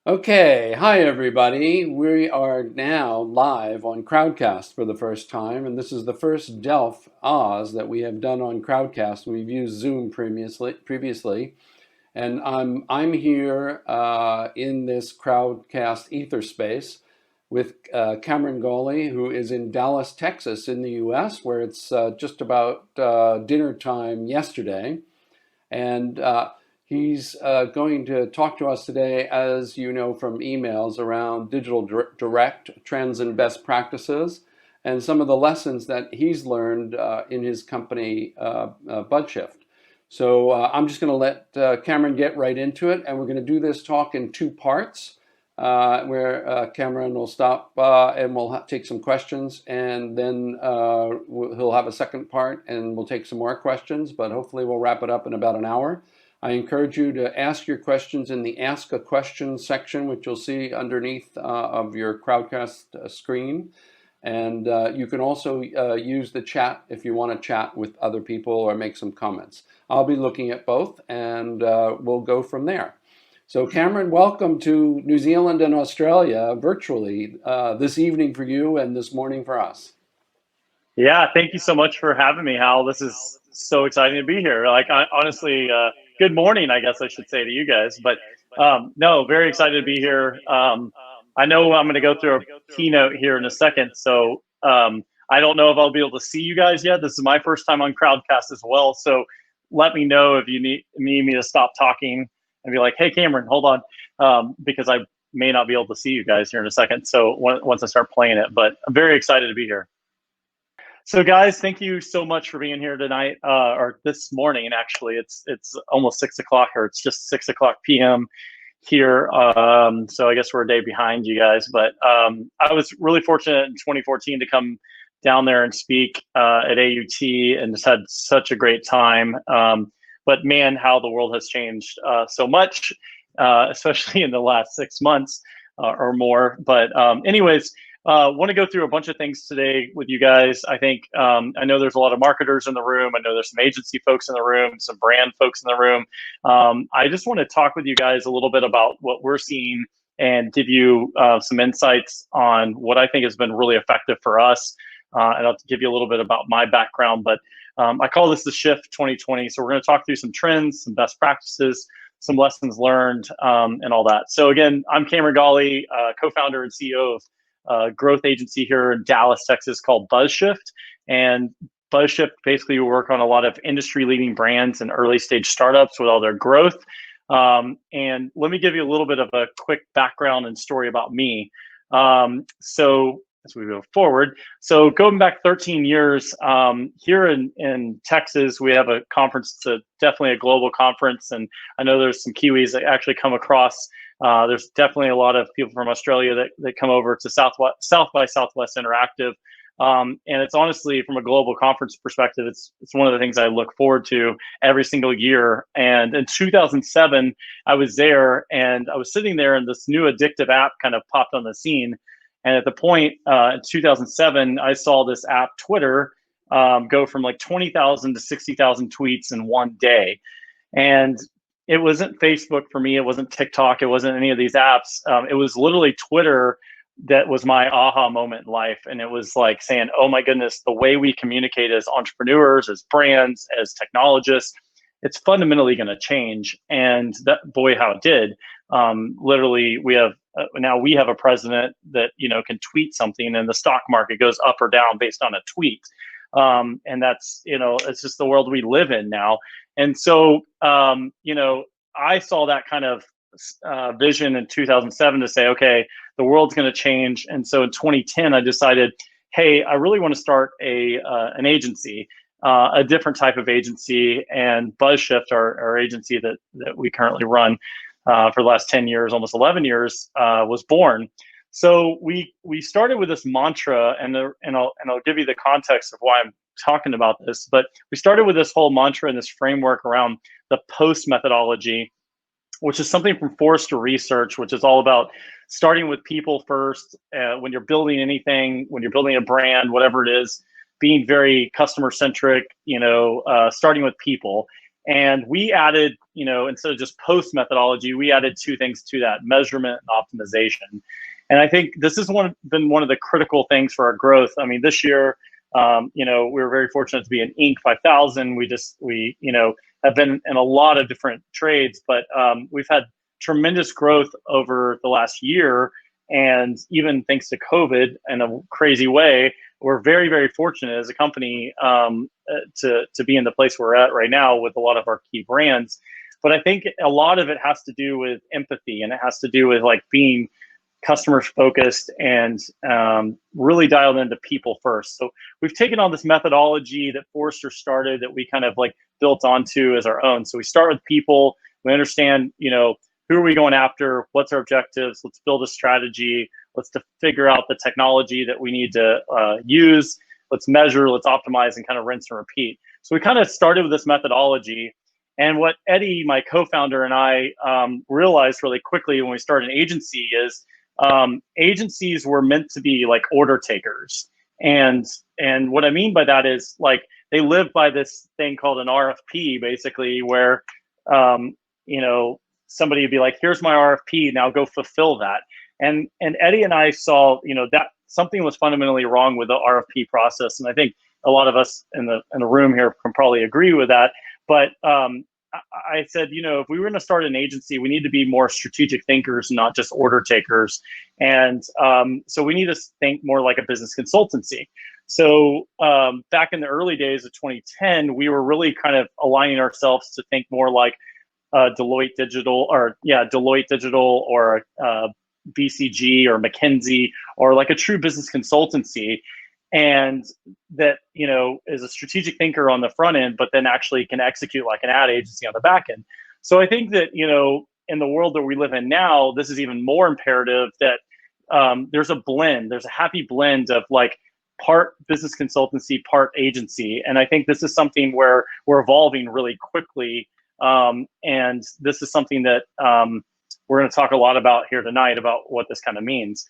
Okay, hi everybody. We are now live on Crowdcast for the first time, and this is the first DELF Oz that we have done on Crowdcast. We've used Zoom previously, and I'm here in this Crowdcast ether space with Cameron Gawley, who is in Dallas, Texas, in the U.S., where it's just about dinner time yesterday. And he's going to talk to us today, as you know from emails, around digital direct trends and best practices and some of the lessons that he's learned in his company, BuzzShift. So I'm just going to let Cameron get right into it, and we're going to do this talk in two parts. Where Cameron will stop and we'll take some questions, and then he'll have a second part and we'll take some more questions, but hopefully we'll wrap it up in about an hour. I encourage you to ask your questions in the Ask a Question section, which you'll see underneath of your Crowdcast screen. And you can also use the chat if you want to chat with other people or make some comments. I'll be looking at both, and we'll go from there. So Cameron, welcome to New Zealand and Australia virtually this evening for you and this morning for us. Yeah, thank you so much for having me, Hal. This is so exciting to be here. Honestly, good morning, I guess I should say to you guys. But no, very excited to be here. I know I'm going to go through a keynote here in a second, so I don't know if I'll be able to see you guys yet. This is my first time on Crowdcast as well, so let me know if you need me to stop talking and be like, "Hey, Cameron, hold on," because I may not be able to see you guys here in a second. So once I start playing it, but I'm very excited to be here. So guys, thank you so much for being here tonight, or this morning. And actually, it's almost 6 o'clock, or it's just 6 o'clock p.m. here. So I guess we're a day behind you guys. But I was really fortunate in 2014 to come down there and speak at AUT, and just had such a great time. But man, how the world has changed so much, especially in the last 6 months or more. But anyways. Want to go through a bunch of things today with you guys. I think I know there's a lot of marketers in the room. I know there's some agency folks in the room, some brand folks in the room. I just want to talk with you guys a little bit about what we're seeing and give you some insights on what I think has been really effective for us. And I'll give you a little bit about my background, but I call this the Shift 2020. So we're going to talk through some trends, some best practices, some lessons learned, and all that. So again, I'm Cameron Gawley, co-founder and CEO of growth agency here in Dallas, Texas called BuzzShift. And BuzzShift basically work on a lot of industry leading brands and early stage startups with all their growth. And let me give you a little bit of a quick background and story about me. So as we go forward, so going back 13 years, here in Texas, we have a conference, it's definitely a global conference. And I know there's some Kiwis that actually come across. There's definitely a lot of people from Australia that come over to South by Southwest Interactive. And it's honestly, from a global conference perspective, it's one of the things I look forward to every single year. And in 2007, I was there, and I was sitting there, and this new addictive app kind of popped on the scene. And at the point in 2007, I saw this app, Twitter, go from like 20,000 to 60,000 tweets in one day. And it wasn't Facebook for me. It wasn't TikTok. It wasn't any of these apps. It was literally Twitter that was my aha moment in life. And it was like saying, oh my goodness, the way we communicate as entrepreneurs, as brands, as technologists, it's fundamentally going to change. And that, boy, how it did. Literally, we have now we have a president that can tweet something, and the stock market goes up or down based on a tweet. And that's it's just the world we live in now. And so, I saw that kind of vision in 2007 to say, okay, the world's going to change. And so in 2010, I decided, hey, I really want to start an agency, a different type of agency. And BuzzShift, our agency that we currently run for the last 10 years, almost 11 years, was born. So we started with this mantra, and I'll give you the context of why I'm talking about this, but we started with this whole mantra and this framework around the POST methodology, which is something from Forrester Research, which is all about starting with people first. When you're building anything, when you're building a brand, whatever it is, being very customer centric, starting with people. And we added, instead of just post methodology, we added two things to that: measurement and optimization. And I think this has been one of the critical things for our growth. I mean, this year, we were very fortunate to be in Inc. 5000. We have been in a lot of different trades, but we've had tremendous growth over the last year. And even thanks to COVID in a crazy way, we're very, very fortunate as a company to be in the place we're at right now with a lot of our key brands. But I think a lot of it has to do with empathy, and it has to do with like being customer focused and really dialed into people first. So we've taken on this methodology that Forrester started that we kind of like built onto as our own. So we start with people. We understand, who are we going after? What's our objectives? Let's build a strategy. Let's figure out the technology that we need to use. Let's measure, let's optimize, and kind of rinse and repeat. So we kind of started with this methodology. And what Eddie, my co-founder, and I realized really quickly when we started an agency is agencies were meant to be like order takers. And what I mean by that is like they live by this thing called an RFP, basically, where somebody would be like, here's my RFP, now go fulfill that. And Eddie and I saw, that something was fundamentally wrong with the RFP process. And I think a lot of us in the room here can probably agree with that. But I said, if we were going to start an agency, we need to be more strategic thinkers, not just order takers. And so we need to think more like a business consultancy. So back in the early days of 2010, we were really kind of aligning ourselves to think more like Deloitte Digital or BCG or McKinsey, or like a true business consultancy, and that is a strategic thinker on the front end, but then actually can execute like an ad agency on the back end. So I think that in the world that we live in now, this is even more imperative that there's a happy blend of like part business consultancy, part agency. And I think this is something where we're evolving really quickly. And this is something that we're going to talk a lot about here tonight, about what this kind of means.